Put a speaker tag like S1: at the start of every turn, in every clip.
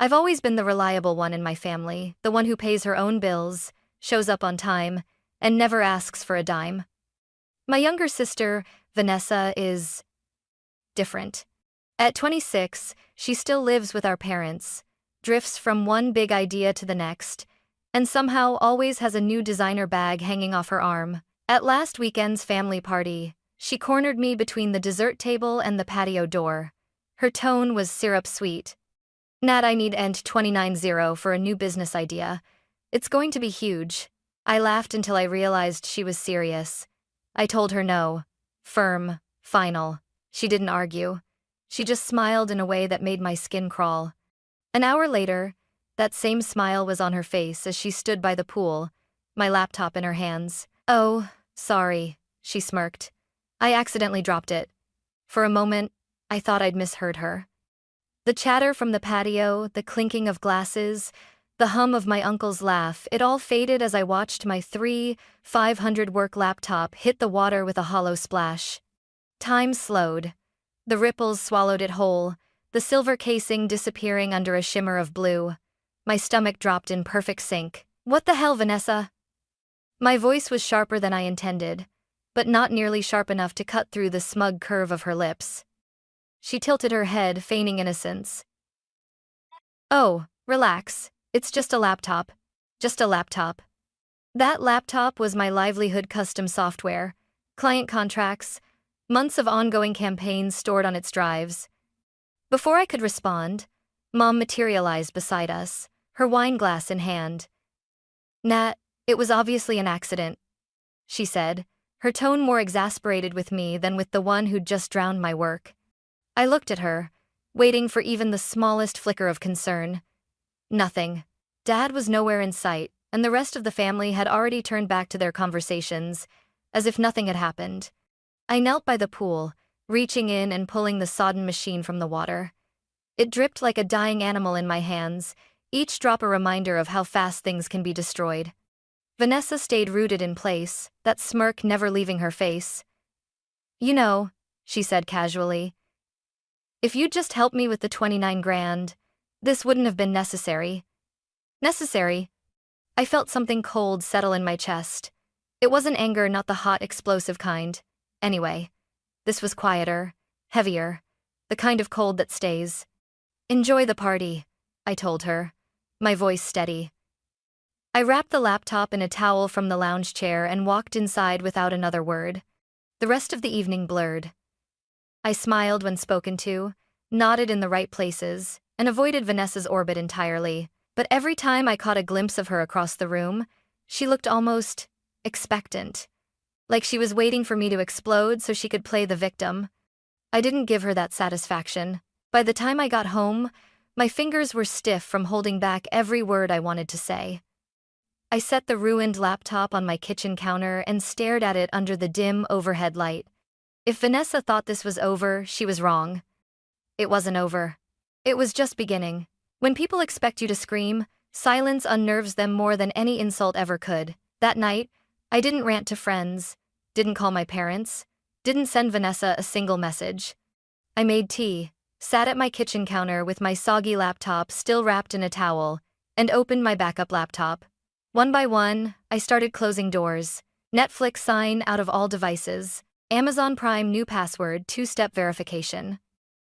S1: I've always been the reliable one in my family, the one who pays her own bills, shows up on time, and never asks for a dime. My younger sister, Vanessa, is different. At 26, she still lives with our parents, drifts from one big idea to the next, and somehow always has a new designer bag hanging off her arm. At last weekend's family party, she cornered me between the dessert table and the patio door. Her tone was syrup sweet. Nat, I need end 290 for a new business idea. It's going to be huge. I laughed until I realized she was serious. I told her no. Firm, final. She didn't argue. She just smiled in a way that made my skin crawl. An hour later, that same smile was on her face as she stood by the pool, my laptop in her hands. Oh, sorry, she smirked. I accidentally dropped it. For a moment, I thought I'd misheard her. The chatter from the patio, the clinking of glasses, the hum of my uncle's laugh, it all faded as I watched my 500 work laptop hit the water with a hollow splash. Time slowed. The ripples swallowed it whole, the silver casing disappearing under a shimmer of blue. My stomach dropped in perfect sync. What the hell, Vanessa? My voice was sharper than I intended, but not nearly sharp enough to cut through the smug curve of her lips. She tilted her head, feigning innocence. Oh, relax. It's just a laptop. Just a laptop. That laptop was my livelihood custom software, client contracts, months of ongoing campaigns stored on its drives. Before I could respond, Mom materialized beside us, her wine glass in hand. Nat, it was obviously an accident, she said, her tone more exasperated with me than with the one who'd just drowned my work. I looked at her, waiting for even the smallest flicker of concern. Nothing. Dad was nowhere in sight, and the rest of the family had already turned back to their conversations, as if nothing had happened. I knelt by the pool, reaching in and pulling the sodden machine from the water. It dripped like a dying animal in my hands, each drop a reminder of how fast things can be destroyed. Vanessa stayed rooted in place, that smirk never leaving her face. You know, she said casually, if you'd just helped me with the 29 grand, this wouldn't have been necessary. Necessary? I felt something cold settle in my chest. It wasn't anger, not the hot, explosive kind. Anyway, this was quieter, heavier, the kind of cold that stays. Enjoy the party, I told her, my voice steady. I wrapped the laptop in a towel from the lounge chair and walked inside without another word. The rest of the evening blurred. I smiled when spoken to, nodded in the right places, and avoided Vanessa's orbit entirely. But every time I caught a glimpse of her across the room, she looked almost expectant, like she was waiting for me to explode so she could play the victim. I didn't give her that satisfaction. By the time I got home, my fingers were stiff from holding back every word I wanted to say. I set the ruined laptop on my kitchen counter and stared at it under the dim overhead light. If Vanessa thought this was over, she was wrong. It wasn't over. It was just beginning. When people expect you to scream, silence unnerves them more than any insult ever could. That night, I didn't rant to friends, didn't call my parents, didn't send Vanessa a single message. I made tea, sat at my kitchen counter with my soggy laptop still wrapped in a towel, and opened my backup laptop. One by one, I started closing doors. Netflix sign out of all devices. Amazon Prime new password, 2-step verification.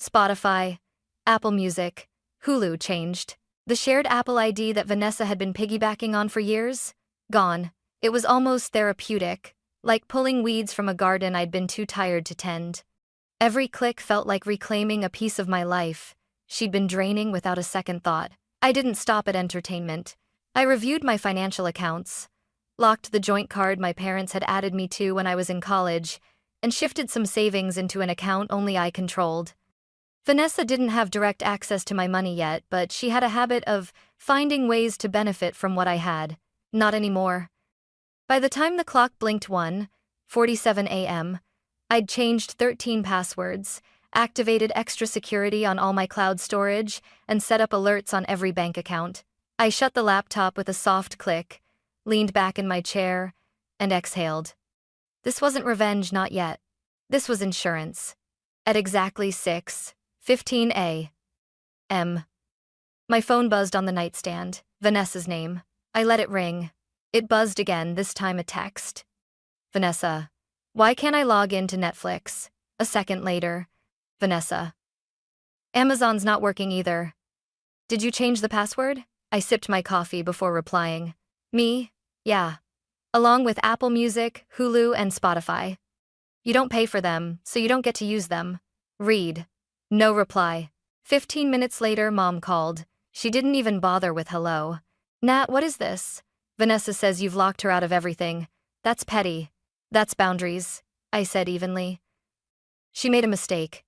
S1: Spotify, Apple Music, Hulu changed. The shared Apple ID that Vanessa had been piggybacking on for years? Gone. It was almost therapeutic, like pulling weeds from a garden I'd been too tired to tend. Every click felt like reclaiming a piece of my life she'd been draining without a second thought. I didn't stop at entertainment. I reviewed my financial accounts, locked the joint card my parents had added me to when I was in college, and shifted some savings into an account only I controlled. Vanessa didn't have direct access to my money yet, but she had a habit of finding ways to benefit from what I had. Not anymore. By the time the clock blinked 1:47 a.m., I'd changed 13 passwords, activated extra security on all my cloud storage, and set up alerts on every bank account. I shut the laptop with a soft click, leaned back in my chair, and exhaled. This wasn't revenge, not yet. This was insurance. At exactly 6:15 a.m., My phone buzzed on the nightstand. Vanessa's name. I let it ring. It buzzed again, this time a text. Vanessa. Why can't I log into Netflix? A second later. Vanessa. Amazon's not working either. Did you change the password? I sipped my coffee before replying. Me? Yeah. Along with Apple Music, Hulu, and Spotify. You don't pay for them, so you don't get to use them. Read. No reply. 15 minutes later, Mom called. She didn't even bother with hello. Nat, what is this? Vanessa says you've locked her out of everything. That's petty. That's boundaries, I said evenly. She made a mistake.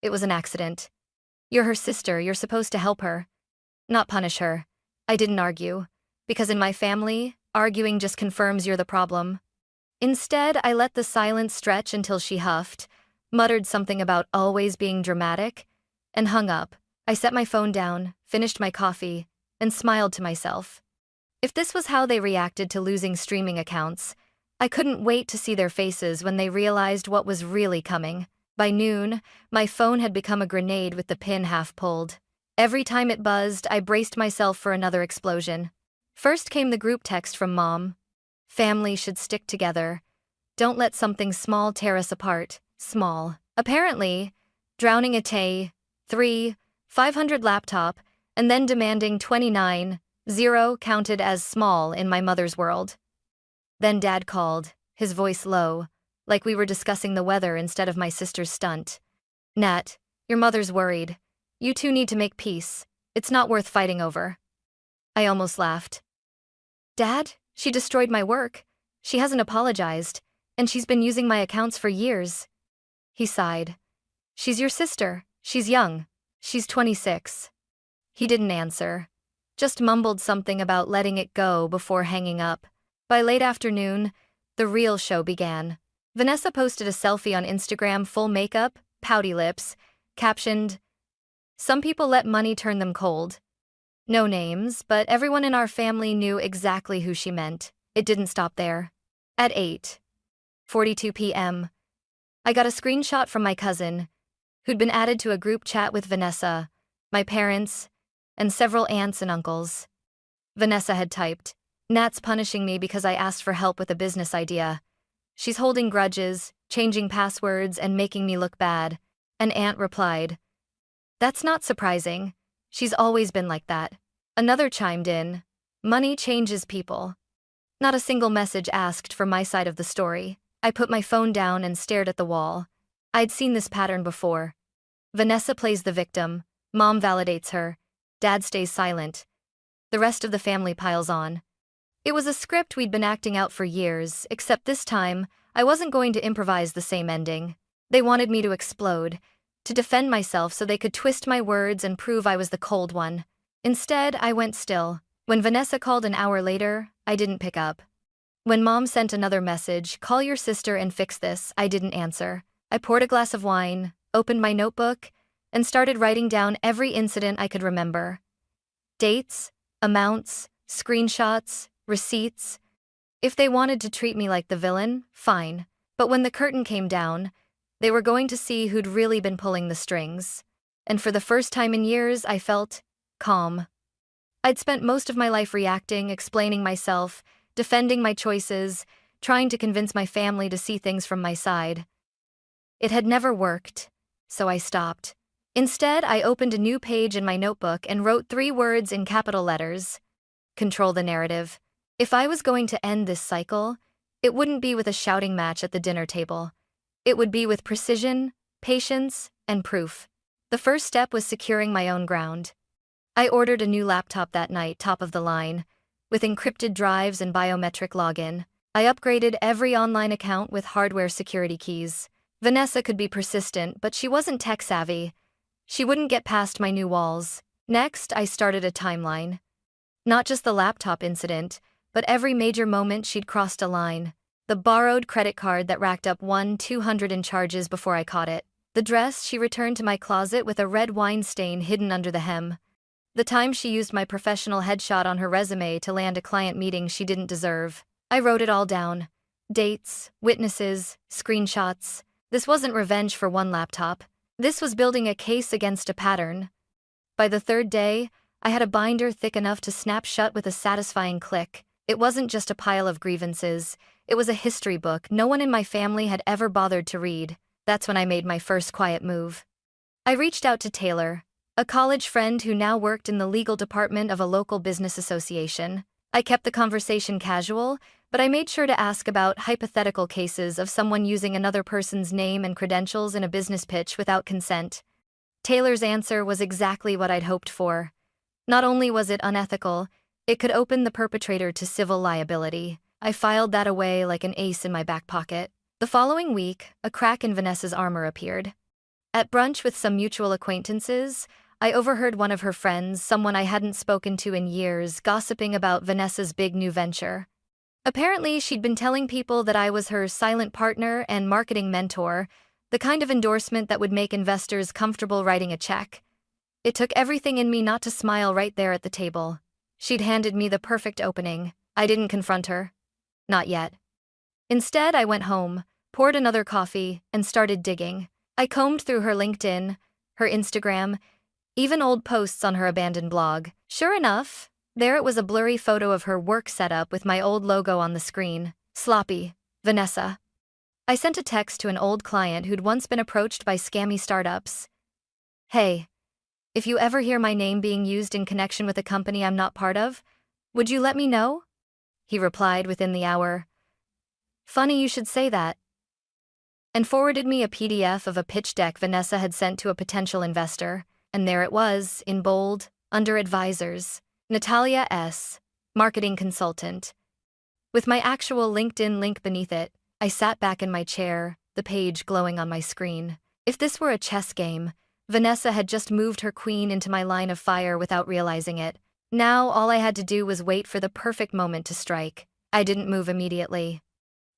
S1: It was an accident. You're her sister, you're supposed to help her. Not punish her. I didn't argue. Because in my family, arguing just confirms you're the problem. Instead, I let the silence stretch until she huffed, muttered something about always being dramatic, and hung up. I set my phone down, finished my coffee, and smiled to myself. If this was how they reacted to losing streaming accounts, I couldn't wait to see their faces when they realized what was really coming. By noon, my phone had become a grenade with the pin half pulled. Every time it buzzed, I braced myself for another explosion. First came the group text from Mom. Family should stick together. Don't let something small tear us apart. Small. Apparently, drowning a Tay, 500 laptop, and then demanding 29.0 counted as small in my mother's world. Then Dad called, his voice low, like we were discussing the weather instead of my sister's stunt. Nat, your mother's worried. You two need to make peace. It's not worth fighting over. I almost laughed. Dad, she destroyed my work. She hasn't apologized, and she's been using my accounts for years. He sighed. She's your sister. She's young. She's 26. He didn't answer. Just mumbled something about letting it go before hanging up. By late afternoon, the real show began. Vanessa posted a selfie on Instagram, full makeup, pouty lips, captioned, "Some people let money turn them cold." No names, but everyone in our family knew exactly who she meant. It didn't stop there. At 8:42 p.m., I got a screenshot from my cousin, who'd been added to a group chat with Vanessa, my parents, and several aunts and uncles. Vanessa had typed, "Nat's punishing me because I asked for help with a business idea. She's holding grudges, changing passwords, and making me look bad." An aunt replied, "That's not surprising. She's always been like that." Another chimed in, "Money changes people." Not a single message asked for my side of the story. I put my phone down and stared at the wall. I'd seen this pattern before. Vanessa plays the victim, Mom validates her, Dad stays silent. The rest of the family piles on. It was a script we'd been acting out for years, except this time, I wasn't going to improvise the same ending. They wanted me to explode, to defend myself so they could twist my words and prove I was the cold one. Instead, I went still. When Vanessa called an hour later, I didn't pick up. When Mom sent another message, "Call your sister and fix this," I didn't answer. I poured a glass of wine, opened my notebook, and started writing down every incident I could remember. Dates, amounts, screenshots, receipts. If they wanted to treat me like the villain, fine. But when the curtain came down, they were going to see who'd really been pulling the strings. And for the first time in years, I felt calm. I'd spent most of my life reacting, explaining myself, defending my choices, trying to convince my family to see things from my side. It had never worked, so I stopped. Instead, I opened a new page in my notebook and wrote 3 words in capital letters: control the narrative. If I was going to end this cycle, it wouldn't be with a shouting match at the dinner table. It would be with precision, patience, and proof. The first step was securing my own ground. I ordered a new laptop that night, top of the line, with encrypted drives and biometric login. I upgraded every online account with hardware security keys. Vanessa could be persistent, but she wasn't tech-savvy. She wouldn't get past my new walls. Next, I started a timeline. Not just the laptop incident, but every major moment she'd crossed a line. The borrowed credit card that racked up 1,200 in charges before I caught it. The dress she returned to my closet with a red wine stain hidden under the hem. The time she used my professional headshot on her resume to land a client meeting she didn't deserve. I wrote it all down. Dates, witnesses, screenshots. This wasn't revenge for one laptop. This was building a case against a pattern. By the third day, I had a binder thick enough to snap shut with a satisfying click. It wasn't just a pile of grievances, it was a history book no one in my family had ever bothered to read. That's when I made my first quiet move. I reached out to Taylor, a college friend who now worked in the legal department of a local business association. I kept the conversation casual, but I made sure to ask about hypothetical cases of someone using another person's name and credentials in a business pitch without consent. Taylor's answer was exactly what I'd hoped for. Not only was it unethical, it could open the perpetrator to civil liability. I filed that away like an ace in my back pocket. The following week, a crack in Vanessa's armor appeared. At brunch with some mutual acquaintances, I overheard one of her friends, someone I hadn't spoken to in years, gossiping about Vanessa's big new venture. Apparently, she'd been telling people that I was her silent partner and marketing mentor, the kind of endorsement that would make investors comfortable writing a check. It took everything in me not to smile right there at the table. She'd handed me the perfect opening. I didn't confront her. Not yet. Instead, I went home, poured another coffee, and started digging. I combed through her LinkedIn, her Instagram, even old posts on her abandoned blog. Sure enough, there it was, a blurry photo of her work setup with my old logo on the screen. Sloppy, Vanessa. I sent a text to an old client who'd once been approached by scammy startups. Hey, if you ever hear my name being used in connection with a company I'm not part of, would you let me know? He replied within the hour. Funny you should say that. And forwarded me a PDF of a pitch deck Vanessa had sent to a potential investor, and there it was, in bold, under advisors, Natalia S., marketing consultant. With my actual LinkedIn link beneath it, I sat back in my chair, the page glowing on my screen. If this were a chess game, Vanessa had just moved her queen into my line of fire without realizing it. Now all I had to do was wait for the perfect moment to strike. I didn't move immediately.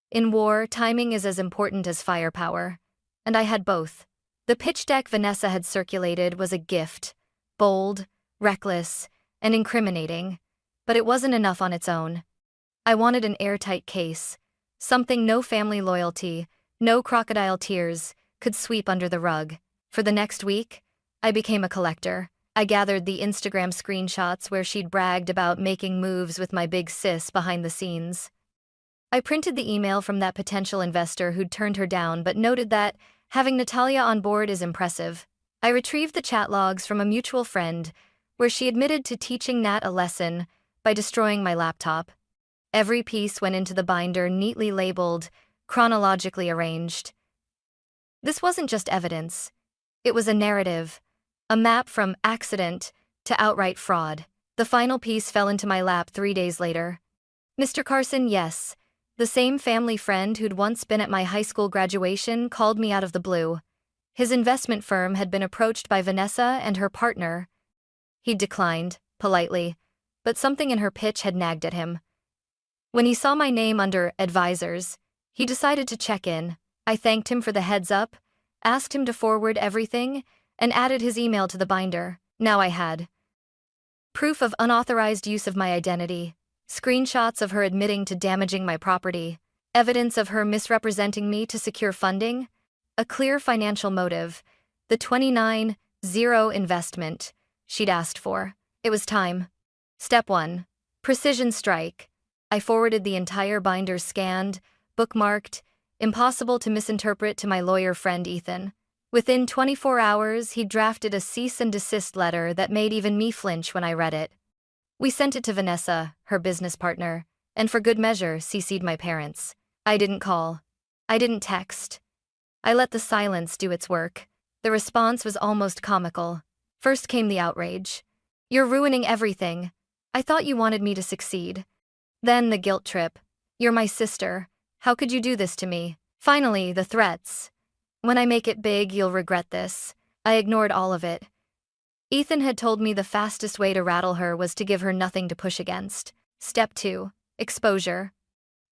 S1: In war, timing is as important as firepower. And I had both. The pitch deck Vanessa had circulated was a gift, bold, reckless, and incriminating, but it wasn't enough on its own. I wanted an airtight case, something no family loyalty, no crocodile tears, could sweep under the rug. For the next week, I became a collector. I gathered the Instagram screenshots where she'd bragged about making moves with my big sis behind the scenes. I printed the email from that potential investor who'd turned her down but noted that having Natalia on board is impressive. I retrieved the chat logs from a mutual friend where she admitted to teaching Nat a lesson by destroying my laptop. Every piece went into the binder neatly labeled, chronologically arranged. This wasn't just evidence. It was a narrative, a map from accident to outright fraud. The final piece fell into my lap 3 days later. Mr. Carson, yes, the same family friend who'd once been at my high school graduation, called me out of the blue. His investment firm had been approached by Vanessa and her partner. He'd declined, politely, but something in her pitch had nagged at him. When he saw my name under advisors, he decided to check in. I thanked him for the heads up, asked him to forward everything, and added his email to the binder. Now I had proof of unauthorized use of my identity, screenshots of her admitting to damaging my property, evidence of her misrepresenting me to secure funding, a clear financial motive, the 29-0 investment she'd asked for. It was time. Step 1. Precision strike. I forwarded the entire binder scanned, bookmarked, impossible to misinterpret to my lawyer friend Ethan. Within 24 hours, he drafted a cease and desist letter that made even me flinch when I read it. We sent it to Vanessa, her business partner, and for good measure CC'd my parents. I didn't call. I didn't text. I let the silence do its work. The response was almost comical. First came the outrage. You're ruining everything. I thought you wanted me to succeed. Then the guilt trip. You're my sister. How could you do this to me? Finally, the threats. When I make it big, you'll regret this. I ignored all of it. Ethan had told me the fastest way to rattle her was to give her nothing to push against. Step 2. Exposure.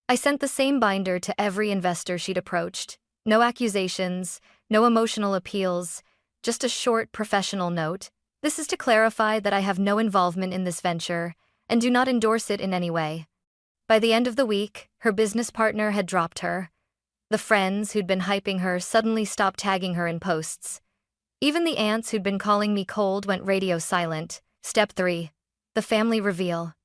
S1: I sent the same binder to every investor she'd approached. No accusations, no emotional appeals, just a short professional note. This is to clarify that I have no involvement in this venture and do not endorse it in any way. By the end of the week, her business partner had dropped her. The friends who'd been hyping her suddenly stopped tagging her in posts. Even the aunts who'd been calling me cold went radio silent. Step 3. The family reveal.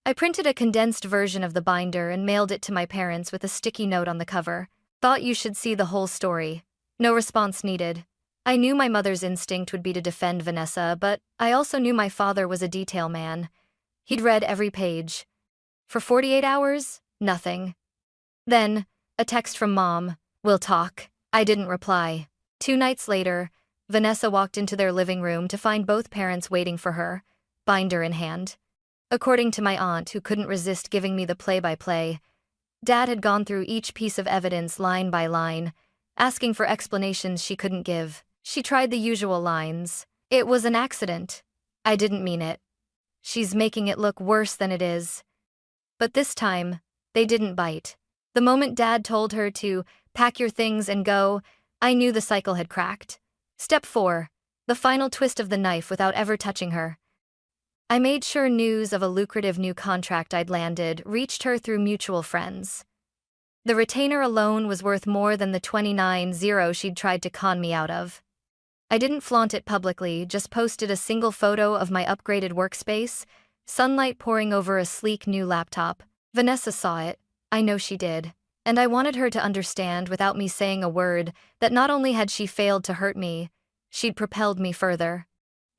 S1: I printed a condensed version of the binder and mailed it to my parents with a sticky note on the cover. Thought you should see the whole story. No response needed. I knew my mother's instinct would be to defend Vanessa, but I also knew my father was a detail man. He'd read every page. For 48 hours, nothing. Then, a text from Mom, "We'll talk." I didn't reply. 2 nights later, Vanessa walked into their living room to find both parents waiting for her, binder in hand. According to my aunt, who couldn't resist giving me the play-by-play, Dad had gone through each piece of evidence line by line, asking for explanations she couldn't give. She tried the usual lines. "It was an accident. I didn't mean it. She's making it look worse than it is." But this time, they didn't bite. The moment Dad told her to pack your things and go, I knew the cycle had cracked. Step 4. The final twist of the knife without ever touching her. I made sure news of a lucrative new contract I'd landed reached her through mutual friends. The retainer alone was worth more than the 29,000 she'd tried to con me out of. I didn't flaunt it publicly, just posted a single photo of my upgraded workspace, sunlight pouring over a sleek new laptop. Vanessa saw it, I know she did, and I wanted her to understand without me saying a word that not only had she failed to hurt me, she'd propelled me further.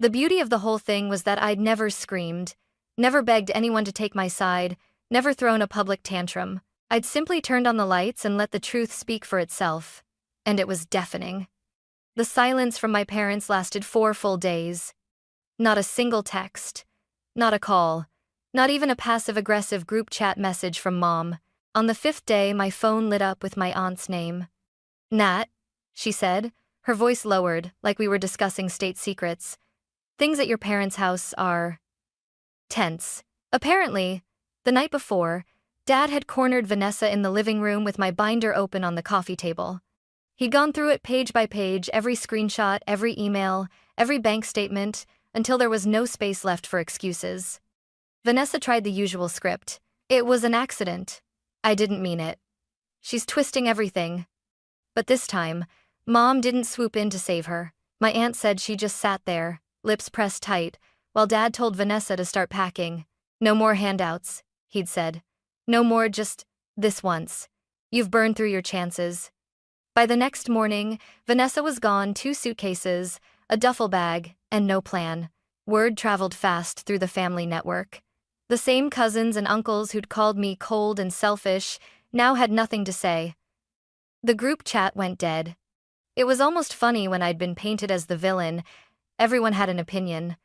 S1: The beauty of the whole thing was that I'd never screamed, never begged anyone to take my side, never thrown a public tantrum. I'd simply turned on the lights and let the truth speak for itself, and it was deafening. The silence from my parents lasted 4 full days. Not a single text, not a call, not even a passive-aggressive group chat message from Mom. On the 5th day, my phone lit up with my aunt's name. "Nat," she said, her voice lowered, like we were discussing state secrets. "Things at your parents' house are tense." Apparently, the night before, Dad had cornered Vanessa in the living room with my binder open on the coffee table. He'd gone through it page by page, every screenshot, every email, every bank statement, until there was no space left for excuses. Vanessa tried the usual script. "It was an accident. I didn't mean it. She's twisting everything." But this time, Mom didn't swoop in to save her. My aunt said she just sat there, lips pressed tight, while Dad told Vanessa to start packing. "No more handouts," he'd said. "No more just this once. You've burned through your chances." By the next morning, Vanessa was gone, 2 suitcases, a duffel bag, and no plan. Word traveled fast through the family network. The same cousins and uncles who'd called me cold and selfish now had nothing to say. The group chat went dead. It was almost funny when I'd been painted as the villain. Everyone had an opinion.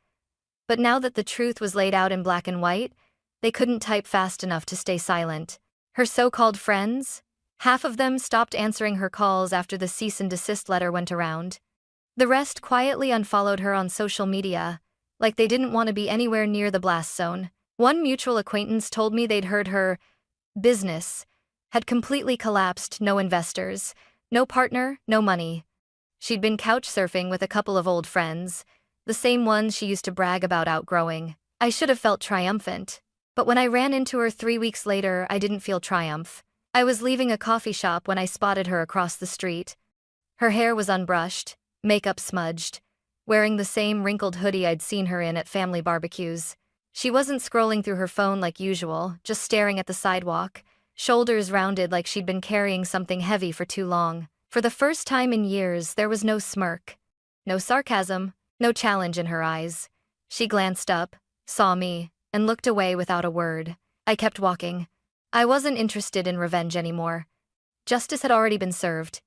S1: But now that the truth was laid out in black and white, they couldn't type fast enough to stay silent. Her so-called friends? Half of them stopped answering her calls after the cease and desist letter went around. The rest quietly unfollowed her on social media, like they didn't want to be anywhere near the blast zone. One mutual acquaintance told me they'd heard her business had completely collapsed, no investors, no partner, no money. She'd been couch surfing with a couple of old friends, the same ones she used to brag about outgrowing. I should have felt triumphant. But when I ran into her 3 weeks later, I didn't feel triumph. I was leaving a coffee shop when I spotted her across the street. Her hair was unbrushed, makeup smudged, wearing the same wrinkled hoodie I'd seen her in at family barbecues. She wasn't scrolling through her phone like usual, just staring at the sidewalk, shoulders rounded like she'd been carrying something heavy for too long. For the first time in years, there was no smirk, no sarcasm, no challenge in her eyes. She glanced up, saw me, and looked away without a word. I kept walking. I wasn't interested in revenge anymore. Justice had already been served.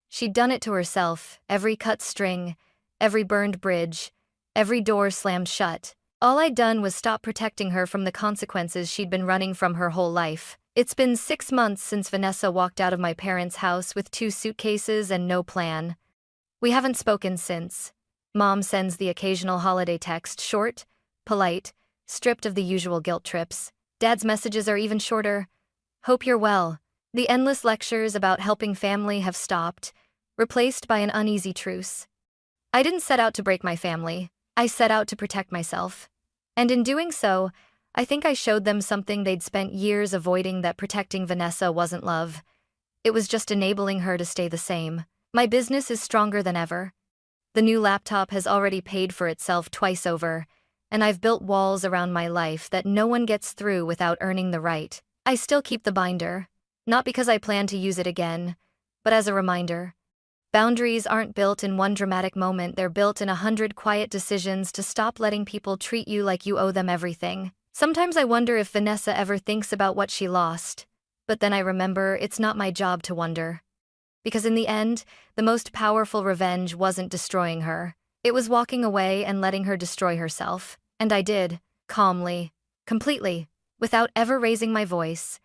S1: She'd done it to herself, every cut string, every burned bridge, every door slammed shut. All I'd done was stop protecting her from the consequences she'd been running from her whole life. It's been 6 months since Vanessa walked out of my parents' house with 2 suitcases and no plan. We haven't spoken since. Mom sends the occasional holiday text, short, polite, stripped of the usual guilt trips. Dad's messages are even shorter. "Hope you're well." The endless lectures about helping family have stopped, replaced by an uneasy truce. I didn't set out to break my family. I set out to protect myself. And in doing so, I think I showed them something they'd spent years avoiding, that protecting Vanessa wasn't love. It was just enabling her to stay the same. My business is stronger than ever. The new laptop has already paid for itself twice over, and I've built walls around my life that no one gets through without earning the right. I still keep the binder, not because I plan to use it again, but as a reminder. Boundaries aren't built in one dramatic moment, they're built in 100 quiet decisions to stop letting people treat you like you owe them everything. Sometimes I wonder if Vanessa ever thinks about what she lost, but then I remember it's not my job to wonder. Because in the end, the most powerful revenge wasn't destroying her. It was walking away and letting her destroy herself. And I did, calmly, completely, without ever raising my voice,